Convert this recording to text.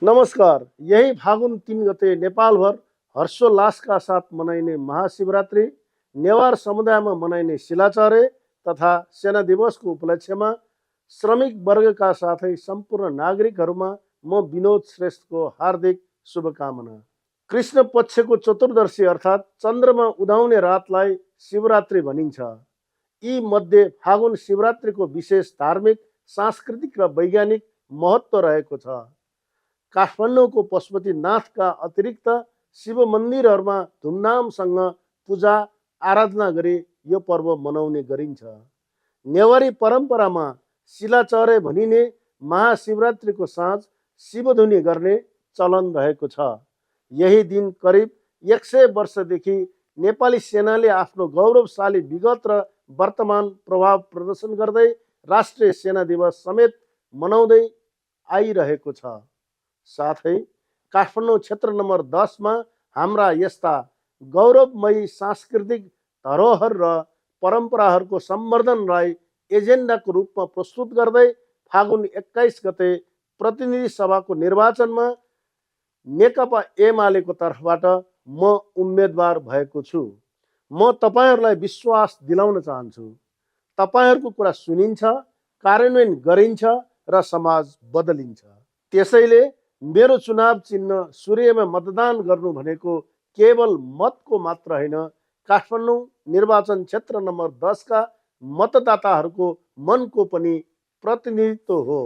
नमस्कार। यही फागुन 3 गते नेपालभर हर्षोल्लासका साथ मनाइने महाशिवरात्रि, नेवार समुदायमा मनाइने शिलाचरे तथा सेना दिवसको उपलक्ष्यमा श्रमिक वर्गका साथै सम्पूर्ण नागरिकहरूमा म विनोद श्रेष्ठको हार्दिक शुभकामना। कृष्ण पक्षको चतुर्दशी अर्थात् चन्द्रमा उदाउने रातलाई शिवरात्रि भनिन्छ। यी मध्ये फागुन शिवरात्रिको विशेष धार्मिक, सांस्कृतिक र वैज्ञानिक महत्त्व रहेको छ। काठमाडौँको पशुपतिनाथका अतिरिक्त शिव मन्दिरहरूमा धुमधामसँग पूजा आराधना गरी यो पर्व मनाउने गरिन्छ। नेवारी परम्परामा शिलाचरे भनिने महाशिवरात्रिको साँझ शिवधुनी गर्ने चलन रहेको छ। यही दिन करिब 100 वर्षदेखि नेपाली सेनाले आफ्नो गौरवशाली विगत र वर्तमान प्रभाव प्रदर्शन गर्दै राष्ट्रिय सेना दिवस समेत मनाउँदै आइरहेको छ। साथै काठमाडौँ क्षेत्र नम्बर 10 मा हाम्रा यस्ता गौरवमयी सांस्कृतिक धरोहर र परम्पराहरूको सम्वर्धनलाई एजेन्डाको रूपमा प्रस्तुत गर्दै फागुन 21 गते प्रतिनिधि सभाको निर्वाचनमा नेकपा एमालेको तर्फबाट म उम्मेदवार भएको छु। म तपाईहरूलाई विश्वास दिलाउन चाहन्छु, तपाईहरूको कुरा सुनिन्छ, कार्यान्वयन गरिन्छ र समाज बदलिन्छ। त्यसैले मेरो चुनाव चिन्ह सूर्यमा मतदान गर्नु भनेको केवल मतको मात्र होइन, काठमाडौँ निर्वाचन क्षेत्र नम्बर 10 का मतदाताहरूको मनको पनि प्रतिनिधित्व हो।